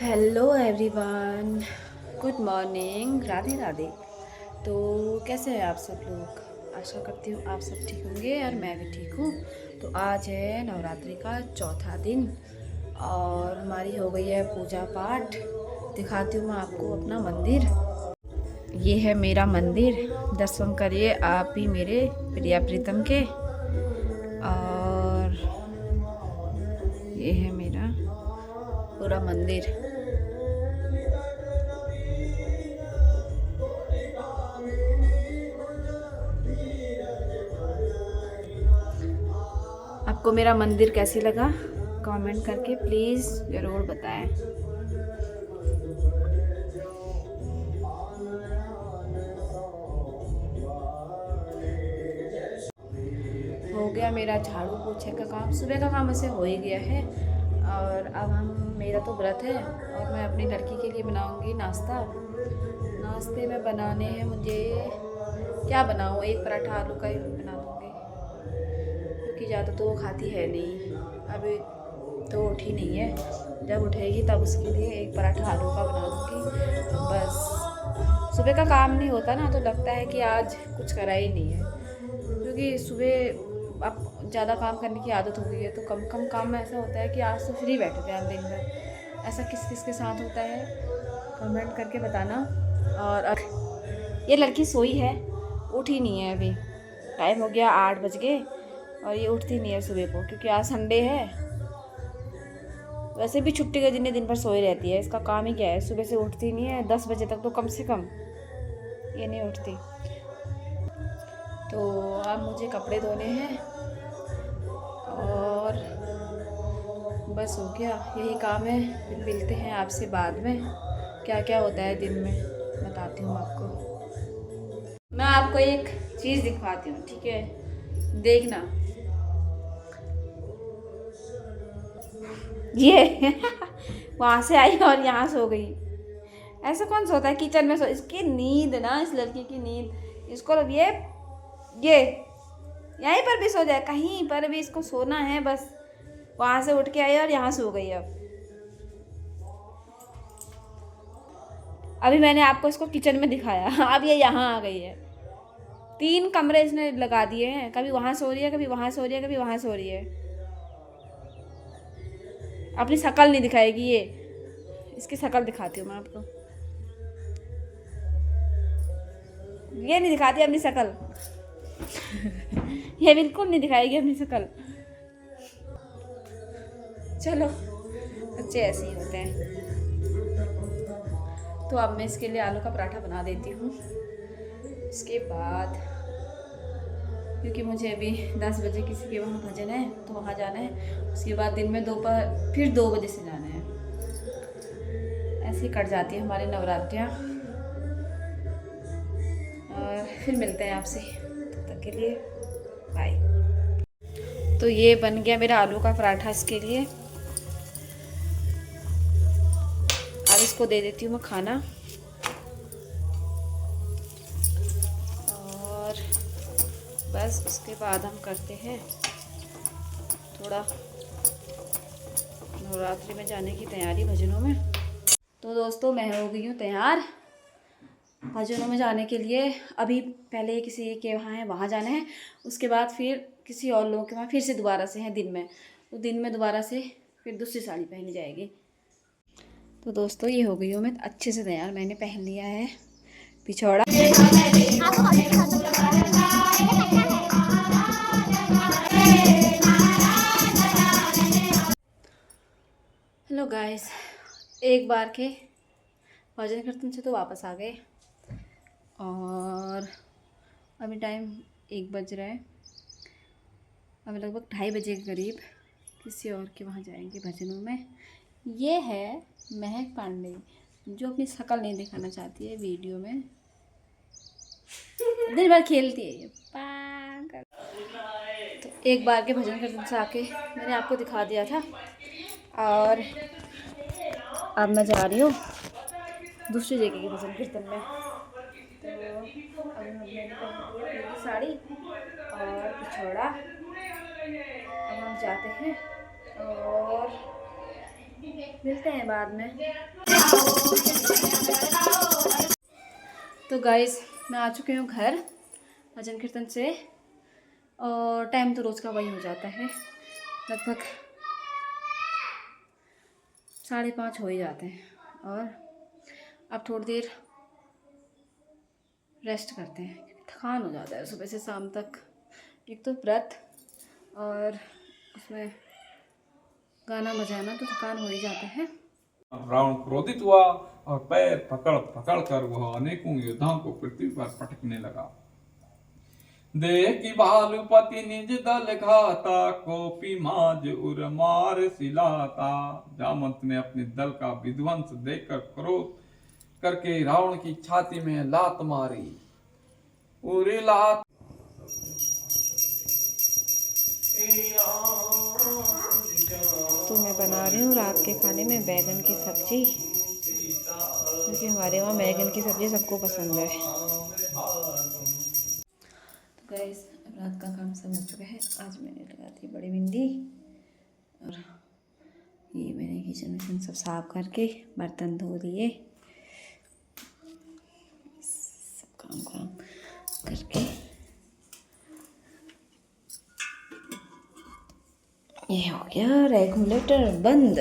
Hello everyone, good morning, Radhe Radhe. तो कैसे हैं आप सब लोग? आशा करती हूँ आप सब ठीक होंगे और मैं भी ठीक हूँ। तो आज है नवरात्रि का चौथा दिन और हमारी हो गई है पूजा पाठ। दिखाती हूँ मैं आपको अपना मंदिर। ये है मेरा मंदिर, दर्शन करिए आप भी मेरे प्रिया प्रीतम के। और ये है मेरा पूरा मंदिर। आपको मेरा मंदिर कैसी लगा कमेंट करके प्लीज़ ज़रूर बताएं। हो गया मेरा झाड़ू पोछे का काम, सुबह का काम ऐसे हो ही गया है। और अब मेरा तो व्रत है और मैं अपनी लड़की के लिए बनाऊंगी नाश्ता। नाश्ते में बनाने हैं मुझे, क्या बनाऊँ, एक पराठा आलू का ही बना दूँगी क्योंकि ज़्यादा तो वो खाती है नहीं। अभी तो उठी नहीं है, जब उठेगी तब उसके लिए एक पराठा आलू का बना दूँगी बस। सुबह का काम नहीं होता ना तो लगता है कि आज कुछ करा ही नहीं है, क्योंकि सुबह अब ज़्यादा काम करने की आदत हो गई है तो कम कम काम में ऐसा होता है कि आज तो फ्री बैठे थे हम दिन भर। ऐसा किस किस के साथ होता है कमेंट करके बताना। और ये लड़की सोई है, उठी नहीं है अभी। टाइम हो गया 8 बज गए और ये उठती नहीं है सुबह को, क्योंकि आज संडे है। वैसे भी छुट्टी के दिन भर सोई रहती है, इसका काम ही क्या है, सुबह से उठती नहीं है। 10 बजे तक तो कम से कम ये नहीं उठती। तो अब मुझे कपड़े धोने हैं और बस हो गया, यही काम है। फिर मिलते हैं आपसे बाद में, क्या क्या होता है दिन में बताती हूँ आपको। मैं आपको एक चीज़ दिखवाती हूँ, ठीक है, देखना ये वहाँ से आई और यहाँ सो गई। ऐसा कौन सोता है किचन में? इसकी नींद ना, इस लड़की की नींद, इसको ये यहीं पर भी सो जाए, कहीं पर भी इसको सोना है बस। वहाँ से उठ के आई और यहाँ सो गई। अब अभी मैंने आपको इसको किचन में दिखाया अब ये यहाँ आ गई है। 3 कमरे इसने लगा दिए हैं, कभी वहाँ सो रही है, कभी वहाँ सो रही है, कभी वहाँ सो रही है। अपनी शक्ल नहीं दिखाएगी ये, इसकी शक्ल दिखाती हूँ मैं आपको। ये नहीं दिखाती अपनी शक्ल ये बिल्कुल नहीं दिखाएगी अपनी शक्ल। चलो, बच्चे ऐसे ही होते हैं। तो अब मैं इसके लिए आलू का पराठा बना देती हूँ। इसके बाद क्योंकि मुझे अभी 10 बजे किसी के वहाँ भजन है तो वहाँ जाना है। उसके बाद दिन में दोपहर फिर 2 बजे से जाना है। ऐसे ही कट जाती है हमारी नवरात्रियाँ। और फिर मिलते हैं आपसे, तब तक के लिए बाय। तो ये बन गया मेरा आलू का पराठा इसके लिए। अब इसको दे देती हूँ मैं खाना। और बस उसके बाद हम करते हैं थोड़ा नवरात्रि में जाने की तैयारी भजनों में। तो दोस्तों मैं हो गई हूँ तैयार भजनों में जाने के लिए। अभी पहले किसी के वहाँ है, वहाँ जाना है। उसके बाद फिर किसी और लोगों के वहाँ फिर से दोबारा से है दिन में, तो दिन में दोबारा से फिर दूसरी साड़ी पहनी जाएगी। तो दोस्तों ये हो गई हूँ मैं अच्छे से तैयार। मैंने पहन लिया है पिछौड़ा। हेलो गाइस, एक बार के भजन कीर्तन से तो वापस आ गए और अभी टाइम 1 बज रहा है। अभी लगभग 2:30 बजे के करीब किसी और के वहाँ जाएंगे भजनों में। ये है महक पांडे, जो अपनी शक्ल नहीं दिखाना चाहती है वीडियो में। दिन भर खेलती है ये पागल। तो एक बार के भजन कीर्तन से आके मैंने आपको दिखा दिया था और अब मैं जा रही हूँ दूसरी जगह के भजन कीर्तन में। तो अभी मैंने पहन लिया पीली साड़ी और पिछौड़ा। अब हम जाते हैं और मिलते हैं बाद में। तो गाइस मैं आ चुकी हूँ घर भजन कीर्तन से, और टाइम तो रोज़ का वही हो जाता है, लगभग 5:30 हो ही जाते हैं। और अब थोड़ी देर रेस्ट करते हैं, थकान हो जाता है सुबह से शाम तक। एक तो व्रत और उसमें गाना बजाना, तो थकान हो ही जाता है। रावण क्रोधित हुआ और पैर पकड़ पकड़ कर वह अनेकों योद्धाओं को पृथ्वी पर पटकने लगा। देखी भालुपति निज दल घाता, कोपी माज उर मार सिलाता। जामवंत ने अपने दल का विध्वंस देखकर क्रोध करके रावण की छाती में लात मारी। उरी लात तो मैं बना रही हूँ रात के खाने में बैगन की सब्जी, क्योंकि हमारे वहाँ बैगन की सब्जी सबको पसंद है। तो गाइस अब रात का काम सब हो चुका है। आज मैंने लगा दी बड़ी भिंडी, और ये मैंने किचन विचन सब साफ करके बर्तन धो दिए, सब काम करके ये हो गया रेगुलेटर बंद।